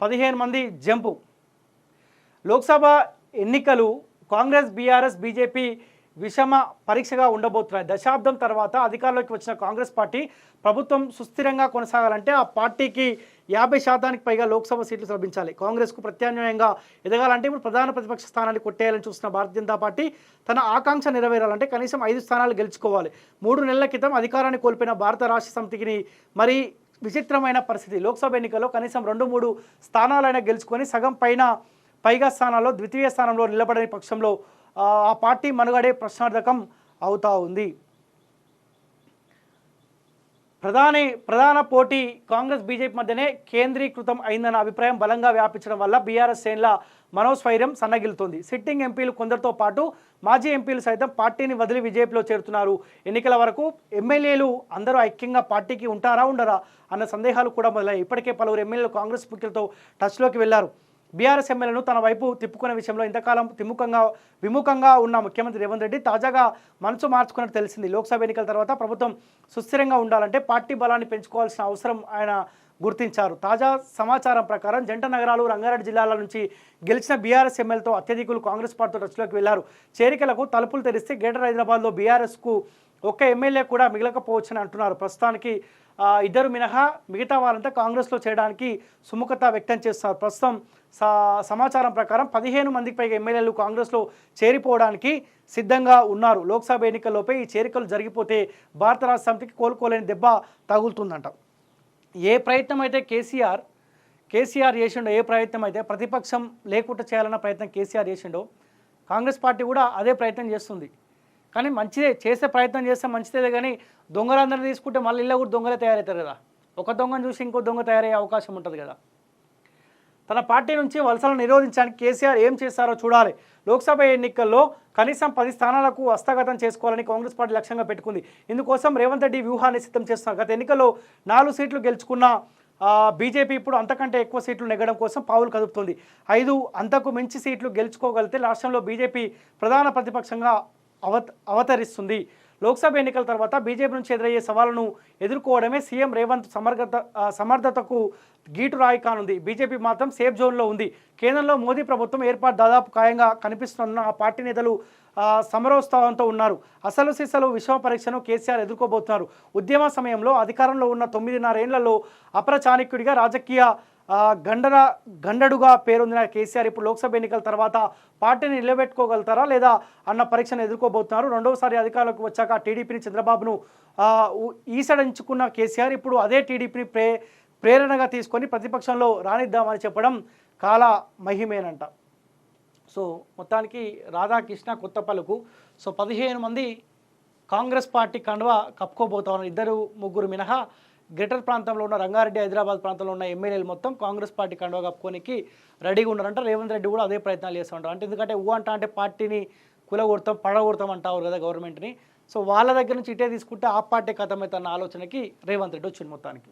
15 మంది జంపు. లోక్సభ ఎన్నికలు Congress, BRS, BJP విషమ పరీక్షగా ఉండబోతున్నాయి. దశాబ్దం తర్వాత అధికారంలోకి వచ్చిన కాంగ్రెస్ పార్టీ ప్రభుత్వం సుస్థిరంగా కొనసాగాలంటే ఆ పార్టీకి 50% పైగా లోక్సభ సీట్లు లభించాలి. కాంగ్రెస్కు ప్రత్యామ్నాయంగా ఎదగాలంటే ఇప్పుడు ప్రధాన ప్రతిపక్ష స్థానాన్ని కొట్టేయాలని చూస్తున్న భారతీయ జనతా పార్టీ తన ఆకాంక్ష నెరవేరాలంటే కనీసం 5 స్థానాలు గెలుచుకోవాలి. 3 నెలల క్రితం అధికారాన్ని కోల్పోయిన భారత రాష్ట్ర సమితికి మరి విచిత్రమైన పరిస్థితి. లోక్సభ ఎన్నికల్లో కనీసం 2-3 స్థానాలైనా గెలుచుకొని సగం పైగా స్థానాల్లో ద్వితీయ స్థానంలో నిలబడని పక్షంలో ఆ పార్టీ మనుగడే ప్రశ్నార్థకం అవుతా ఉంది. ప్రధాన పోటీ కాంగ్రెస్, బీజేపీ మధ్యనే కేంద్రీకృతం అయిందన్న అభిప్రాయం బలంగా వ్యాపించడం వల్ల బీఆర్ఎస్ శ్రేణుల మనోస్వైర్యం సన్నగిలుతోంది. సిట్టింగ్ ఎంపీలు కొందరితో పాటు మాజీ ఎంపీలు సైతం పార్టీని వదిలి బీజేపీలో చేరుతున్నారు. ఎన్నికల వరకు ఎమ్మెల్యేలు అందరూ ఐక్యంగా పార్టీకి ఉంటారా ఉండరా అన్న సందేహాలు కూడా మొదలయ్యాయి. ఇప్పటికే పలువురు ఎమ్మెల్యేలు కాంగ్రెస్ ముఖ్యులతో టచ్లోకి వెళ్లారు. బీఆర్ఎస్ ఎమ్మెల్యేలను తన వైపు తిప్పుకునే విషయంలో ఇంతకాలం విముఖంగా ఉన్న ముఖ్యమంత్రి రేవంత్ రెడ్డి తాజాగా మనసు మార్చుకున్నట్టు తెలిసింది. లోక్సభ ఎన్నికల తర్వాత ప్రభుత్వం సుస్థిరంగా ఉండాలంటే పార్టీ బలాన్ని పెంచుకోవాల్సిన అవసరం ఆయన గుర్తించారు. తాజా సమాచారం ప్రకారం జంట నగరాలు, రంగారెడ్డి జిల్లాల నుంచి గెలిచిన బీఆర్ఎస్ ఎమ్మెల్యేతో అత్యధికులు కాంగ్రెస్ పార్టీతో టచ్లోకి వెళ్లారు. చేరికలకు తలుపులు తెరిస్తే గ్రేటర్ హైదరాబాద్లో బీఆర్ఎస్కు ఒక్క ఎమ్మెల్యే కూడా మిగలకపోవచ్చని అంటున్నారు. ప్రస్తుతానికి 2 మినహా మిగతా వారంతా కాంగ్రెస్లో చేయడానికి సుముఖత వ్యక్తం చేస్తున్నారు. ప్రస్తుతం సమాచారం ప్రకారం 15 మందికి పైగా ఎమ్మెల్యేలు కాంగ్రెస్లో చేరిపోవడానికి సిద్ధంగా ఉన్నారు. లోక్సభ ఎన్నికల్లోపై ఈ చేరికలు జరిగిపోతే భారత రాష్ట్ర సమితికి కోలుకోలేని దెబ్బ తగులుతుందంట. ఏ ప్రయత్నం అయితే కేసీఆర్ చేసిండో, ఏ ప్రయత్నం అయితే ప్రతిపక్షం లేకుండా చేయాలన్న ప్రయత్నం కేసీఆర్ చేసిండో, కాంగ్రెస్ పార్టీ కూడా అదే ప్రయత్నం చేస్తుంది. కానీ మంచిదే, చేసే ప్రయత్నం చేస్తే మంచిదే. కానీ దొంగలందరినీ తీసుకుంటే మళ్ళీ ఇళ్ళ కూడా దొంగలే తయారవుతారు కదా. ఒక దొంగను చూసి ఇంకో దొంగ తయారయ్యే అవకాశం ఉంటుంది కదా. తన పార్టీ నుంచి వలసలను నిరోధించడానికి కేసీఆర్ ఏం చేశారో చూడాలి. లోక్సభ ఎన్నికల్లో కనీసం 10 స్థానాలకు హస్తగతం చేసుకోవాలని కాంగ్రెస్ పార్టీ లక్ష్యంగా పెట్టుకుంది. ఇందుకోసం రేవంత్ రెడ్డి వ్యూహాన్ని సిద్ధం చేస్తున్నారు. గత ఎన్నికల్లో 4 సీట్లు గెలుచుకున్న బీజేపీ ఇప్పుడు అంతకంటే ఎక్కువ సీట్లు నెగ్గడం కోసం పావులు కదుపుతుంది. 5 అంతకు మించి సీట్లు గెలుచుకోగలిగితే రాష్ట్రంలో బీజేపీ ప్రధాన ప్రతిపక్షంగా అవతరిస్తుంది. లోక్సభ ఎన్నికల తర్వాత బీజేపీ నుంచి ఎదురయ్యే సవాళ్లను ఎదుర్కోవడమే సీఎం రేవంత్ సమర్థతకు గీటురాయి కానుంది. బీజేపీ మాత్రం సేఫ్ జోన్లో ఉంది. కేంద్రంలో మోదీ ప్రభుత్వం ఏర్పాటు దాదాపు ఖాయంగా కనిపిస్తున్న ఆ పార్టీ నేతలు సమరోత్సాహంతో ఉన్నారు. అసలు సిసలు విషమ పరీక్షను కేసీఆర్ ఎదుర్కోబోతున్నారు. ఉద్యమ సమయంలో అధికారంలో ఉన్న 9.5 ఏళ్లలో అపర చాణక్యుడిగా రాజకీయ గండడుగా పేరొందిన కేసీఆర్ ఇప్పుడు లోక్సభ ఎన్నికల తర్వాత పార్టీని నిలబెట్టుకోగలుగుతారా లేదా అన్న పరీక్షను ఎదుర్కోబోతున్నారు. రెండవసారి అధికారంలోకి వచ్చాక టీడీపీని, చంద్రబాబును ఈసడించుకున్న కేసీఆర్ ఇప్పుడు అదే టీడీపీని ప్రేరణగా తీసుకొని ప్రతిపక్షంలో రానిద్దామని చెప్పడం కాల మహిమేనంట. సో మొత్తానికి రాధాకృష్ణ కొత్త పలుకు. సో 15 మంది కాంగ్రెస్ పార్టీ కండువా కప్పుకోబోతా ఉన్నారు. 2-3 మినహా గ్రేటర్ ప్రాంతంలో ఉన్న రంగారెడ్డి, హైదరాబాద్ ప్రాంతంలో ఉన్న ఎమ్మెల్యేలు మొత్తం కాంగ్రెస్ పార్టీ కండువా కప్పుకోనికి రెడీగా ఉన్నారంట. రేవంత్ రెడ్డి కూడా అదే ప్రయత్నాలు చేస్తూ ఉంటారు. ఎందుకంటే అంటే పార్టీని కులగొడతాం, పడగొడతాం అంటారు కదా గవర్నమెంట్ని. సో వాళ్ళ దగ్గర నుంచి ఇటే తీసుకుంటే ఆ పార్టీ కథమవుతున్న ఆలోచనకి రేవంత్ రెడ్డి వచ్చింది మొత్తానికి.